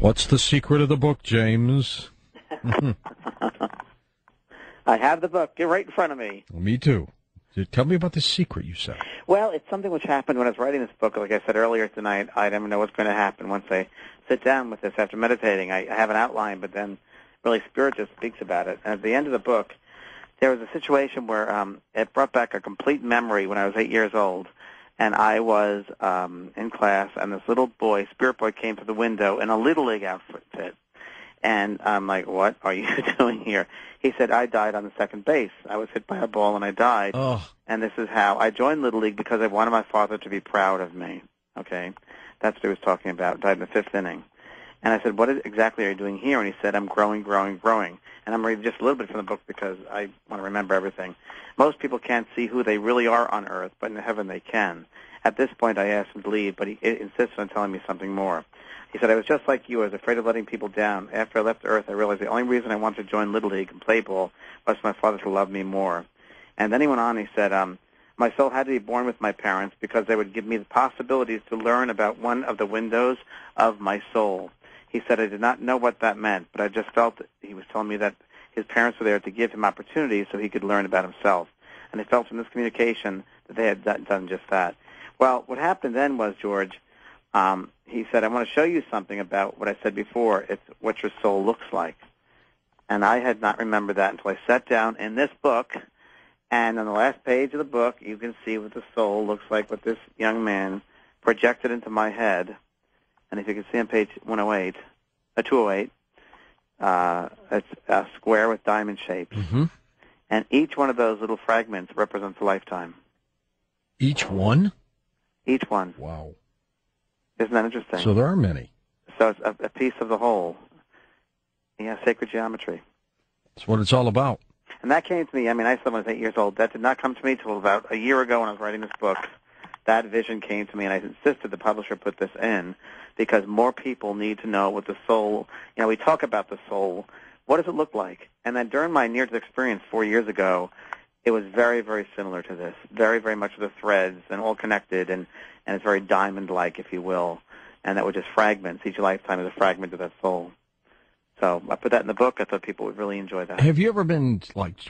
What's the secret of the book, James? I have the book right in front of me. Me too. Tell me about the secret, you said. Well, it's something which happened when I was writing this book. Like I said earlier tonight, I didn't know what's going to happen once I sit down with this after meditating. I have an outline, but then really Spirit just speaks about it. And at the end of the book, there was a situation where it brought back a complete memory when I was 8 years old. And I was in class, and this little boy, Spirit Boy, came to the window in a Little League outfit. And I'm like, what are you doing here? He said, I died on the second base. I was hit by a ball, and I died. Oh. And this is how I joined Little League, because I wanted my father to be proud of me. Okay? That's what he was talking about. Died in the fifth inning. And I said, what exactly are you doing here? And he said, I'm growing, growing, growing. And I'm reading just a little bit from the book because I want to remember everything. Most people can't see who they really are on earth, but in heaven they can. At this point, I asked him to leave, but he insisted on telling me something more. He said, I was just like you. I was afraid of letting people down. After I left Earth, I realized the only reason I wanted to join Little League and play ball was for my father to love me more. And then he went on, he said, my soul had to be born with my parents because they would give me the possibilities to learn about one of the windows of my soul. He said, I did not know what that meant, but I just felt that he was telling me that his parents were there to give him opportunities so he could learn about himself. And I felt from this communication that they had done just that. Well, what happened then was, George, he said, I want to show you something about what I said before. It's what your soul looks like. And I had not remembered that until I sat down in this book. And on the last page of the book, you can see what the soul looks like, what this young man projected into my head. And if you can see on page 208, it's a square with diamond shapes. Mm-hmm. And each one of those little fragments represents a lifetime. Each one? Each one. Wow. Isn't that interesting? So there are many. So it's a piece of the whole. Yeah, sacred geometry. That's what it's all about. And that came to me, I said when I was 8 years old. That did not come to me until about a year ago when I was writing this book. That vision came to me, and I insisted the publisher put this in because more people need to know what the soul, we talk about the soul. What does it look like? And then during my near-death experience 4 years ago, it was very, very similar to this, very, very much the threads and all connected, and it's very diamond-like, if you will, and that were just fragments. Each lifetime is a fragment of that soul. So I put that in the book. I thought people would really enjoy that. Have you ever been,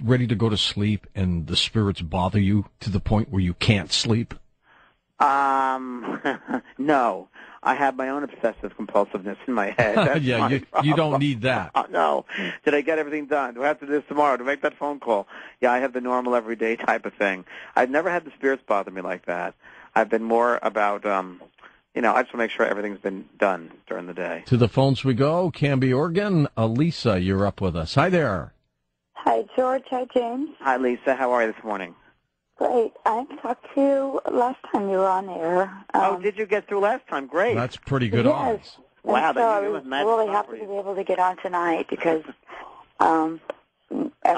ready to go to sleep and the spirits bother you to the point where you can't sleep? No. I have my own obsessive compulsiveness in my head. That's yeah, you don't need that. No. Did I get everything done? Do I have to do this tomorrow? Do I make that phone call? Yeah, I have the normal everyday type of thing. I've never had the spirits bother me like that. I've been more about, I just want to make sure everything's been done during the day. To the phones we go. Canby, Oregon. Lisa, you're up with us. Hi there. Hi, George. Hi, James. Hi, Lisa. How are you this morning? Great. I talked to you last time you were on air. Did you get through last time? Great. That's pretty good yes. odds. Wow, so I was really happy to be able to get on tonight because I'll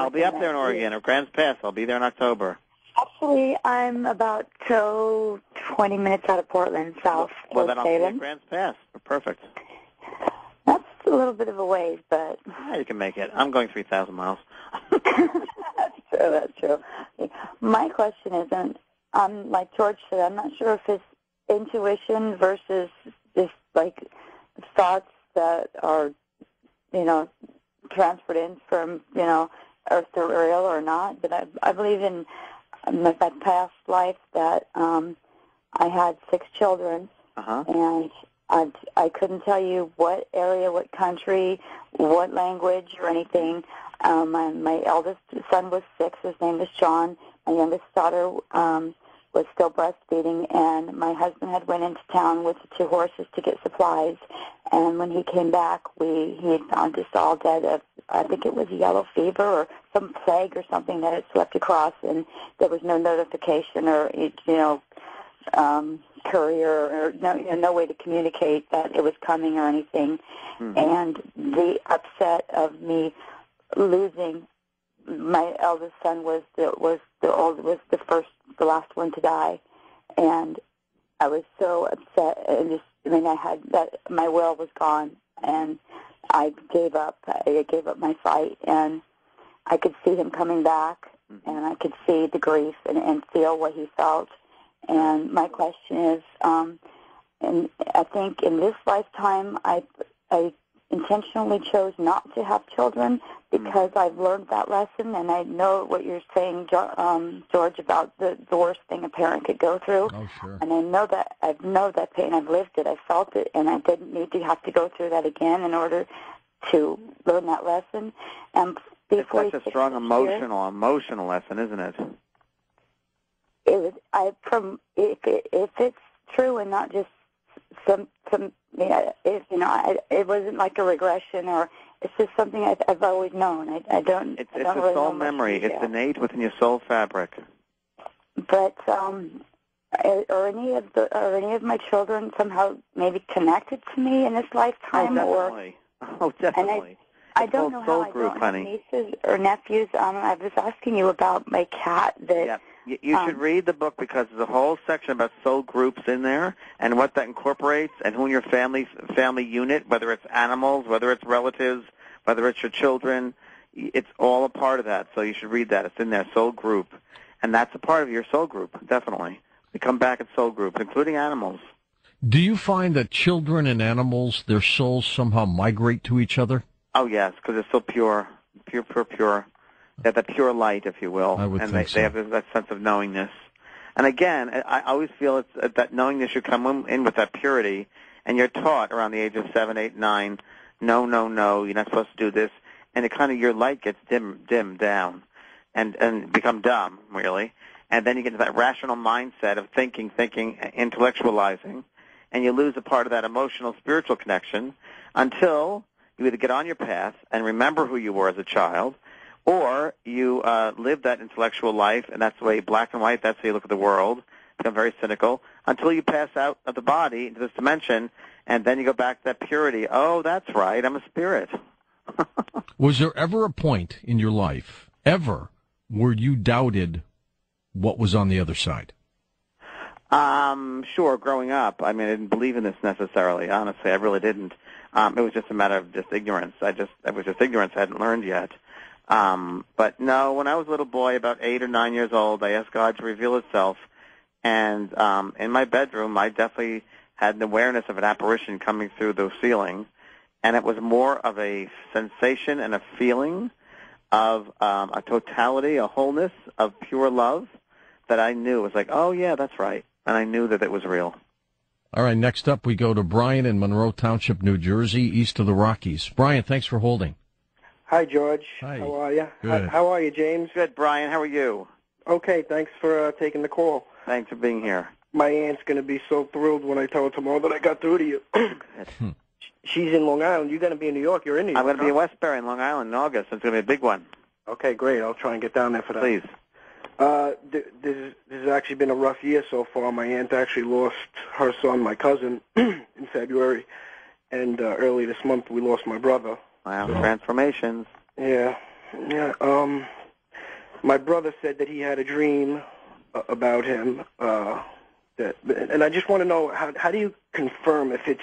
be up there in Oregon, or Grants Pass. I'll be there in October. Actually, I'm about 20 minutes out of Portland, south. Well, then I'll be at Grants Pass. Perfect. That's a little bit of a ways, but... You can make it. I'm going 3,000 miles. That's true. My question isn't, like George said, I'm not sure if it's intuition versus just, thoughts that are, transferred in from, Earth to real or not, but I believe in my past life that I had 6 children, and I couldn't tell you what area, what country, what language or anything. My eldest son was 6. His name was John. My youngest daughter was still breastfeeding, and my husband had went into town with the 2 horses to get supplies. And when he came back, he had found us all dead of, I think it was yellow fever or some plague or something that had swept across, and there was no notification or courier or no way to communicate that it was coming or anything. Mm-hmm. And the upset of me losing my eldest son was the last one to die, and I was so upset. And I had that my will was gone, and I gave up. I gave up my fight, and I could see him coming back, mm-hmm. and I could see the grief and feel what he felt. And my question is, and I think in this lifetime, I intentionally chose not to have children because I've learned that lesson, and I know what you're saying, George, about the worst thing a parent could go through. Oh, sure. And I know that pain. I've lived it. I felt it, and I didn't need to have to go through that again in order to learn that lesson. And it's such a strong emotional lesson, isn't it? It was. If it's true and not just some it wasn't like a regression, or it's just something I've always known. I don't. It's don't a really soul know memory. It's innate within your soul fabric. But are any of my children somehow maybe connected to me in this lifetime? Oh, definitely. I don't know how I don't have nieces or nephews. I was asking you about my cat. You should read the book because there's a whole section about soul groups in there and what that incorporates and who in your family unit, whether it's animals, whether it's relatives, whether it's your children. It's all a part of that, so you should read that. It's in there, soul group. And that's a part of your soul group, definitely. We come back at soul groups, including animals. Do you find that children and animals, their souls somehow migrate to each other? Oh, yes, because they're so pure. They have that pure light, if you will. I would think so. They have that sense of knowingness. And again, I always feel it's that knowingness should come in with that purity, and you're taught around the age of 7, 8, 9, no, you're not supposed to do this, and it kind of, your light gets dimmed down and become dumb, really. And then you get into that rational mindset of thinking, intellectualizing, and you lose a part of that emotional, spiritual connection until you either get on your path and remember who you were as a child, or you live that intellectual life, and that's the way, black and white, that's how you look at the world, become very cynical, until you pass out of the body into this dimension, and then you go back to that purity. Oh, that's right, I'm a spirit. Was there ever a point in your life, ever, where you doubted what was on the other side? Sure, growing up. I mean, I didn't believe in this necessarily, honestly. I really didn't. It was just a matter of just ignorance. It was just ignorance. I hadn't learned yet. But no, when I was a little boy, about 8 or 9 years old, I asked God to reveal Himself. And in my bedroom, I definitely had an awareness of an apparition coming through the ceiling. And it was more of a sensation and a feeling of a totality, a wholeness of pure love that I knew. It was like, oh, yeah, that's right. And I knew that it was real. All right, next up we go to Brian in Monroe Township, New Jersey, east of the Rockies. Brian, thanks for holding. Hi, George. Hi. How are you? Good. How are you, James? Good, Brian. How are you? Okay, thanks for taking the call. Thanks for being here. My aunt's going to be so thrilled when I tell her tomorrow that I got through to you. She's in Long Island. You're going to be in New York. You're in New York. I'm going to be in Westbury in Long Island in August. It's going to be a big one. Okay, great. I'll try and get down there for that. Please. This has actually been a rough year so far. My aunt actually lost her son, my cousin, in February. And early this month we lost my brother. Wow, transformations. Yeah. My brother said that he had a dream about him. And I just want to know, how do you confirm if it's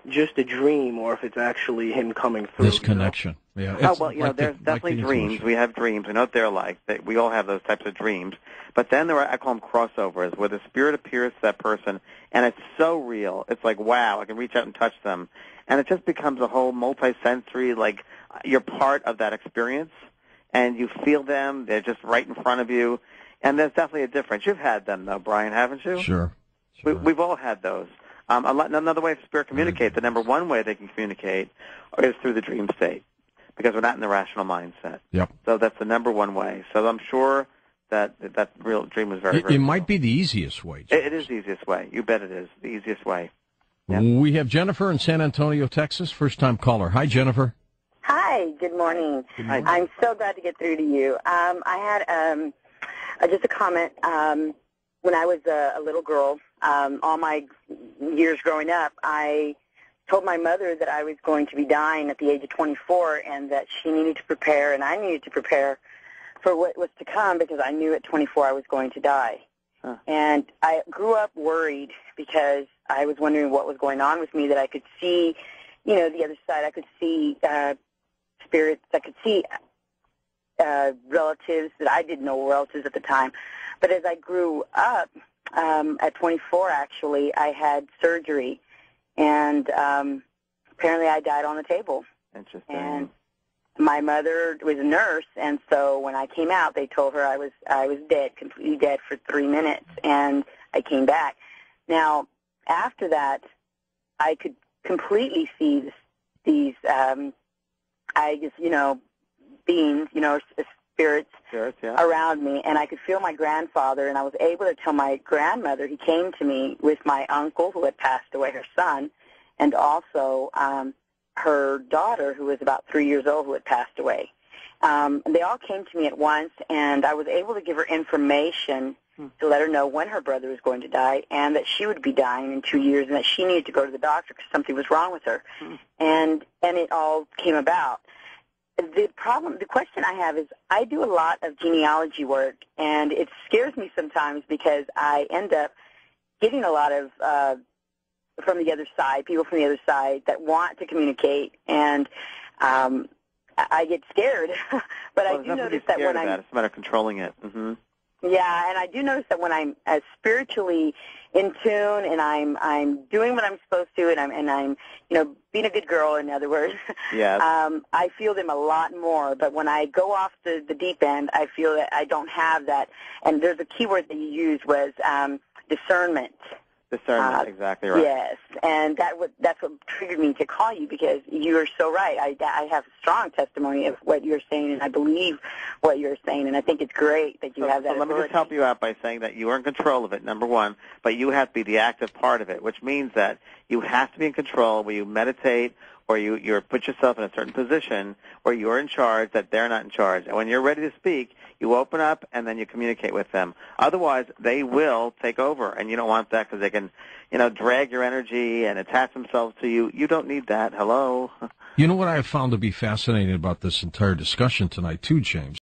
just a dream or if it's actually him coming through? This connection. Yeah. Oh, well, there's definitely dreams. We have dreams. We know what they're like. We all have those types of dreams. But then there are, I call them crossovers, where the spirit appears to that person, and it's so real. It's like, wow, I can reach out and touch them. And it just becomes a whole multi-sensory, like you're part of that experience, and you feel them. They're just right in front of you. And there's definitely a difference. You've had them, though, Brian, haven't you? Sure. We've all had those. Another way for spirit to communicate, the number one way they can communicate is through the dream state, because we're not in the rational mindset. Yep. So that's the number one way. So I'm sure that real dream was very, very It might be the easiest way. It is the easiest way. You bet it is. The easiest way. Yep. We have Jennifer in San Antonio, Texas, first-time caller. Hi, Jennifer. Hi, good morning. Hi. I'm so glad to get through to you. I had just a comment. When I was a little girl, all my years growing up, I told my mother that I was going to be dying at the age of 24 and that she needed to prepare and I needed to prepare for what was to come, because I knew at 24 I was going to die. Huh. And I grew up worried because I was wondering what was going on with me, that I could see, the other side. I could see spirits. I could see relatives that I didn't know were relatives at the time. But as I grew up, at 24 actually, I had surgery. And apparently I died on the table. Interesting. And my mother was a nurse, and so when I came out, they told her I was dead, completely dead for 3 minutes, and I came back. Now, after that, I could completely see these I guess, beings, spirits around me, and I could feel my grandfather, and I was able to tell my grandmother. He came to me with my uncle who had passed away, her son, and also her daughter, who was about 3 years old, who had passed away. They all came to me at once, and I was able to give her information to let her know when her brother was going to die and that she would be dying in 2 years and that she needed to go to the doctor because something was wrong with her. And it all came about. The question I have is I do a lot of genealogy work, and it scares me sometimes because I end up getting a lot of from the other side, people from the other side that want to communicate, and I get scared. But I do notice that when it's a matter of controlling it. Yeah, and I do notice that when I'm spiritually in tune and I'm doing what I'm supposed to, and I'm being a good girl, in other words, I feel them a lot more. But when I go off the deep end, I feel that I don't have that. And there's a key word that you used was discernment. Discernment, exactly right. Yes, and that's what triggered me to call you, because you're so right. I have a strong testimony of what you're saying, and I believe what you're saying, and I think it's great that you have that. So let me just help you out by saying that you are in control of it, number one, but you have to be the active part of it, which means that you have to be in control where you meditate or you put yourself in a certain position where you're in charge, that they're not in charge. And when you're ready to speak, you open up and then you communicate with them. Otherwise, they will take over, and you don't want that because they can, drag your energy and attach themselves to you. You don't need that. Hello? You know what I have found to be fascinating about this entire discussion tonight, too, James?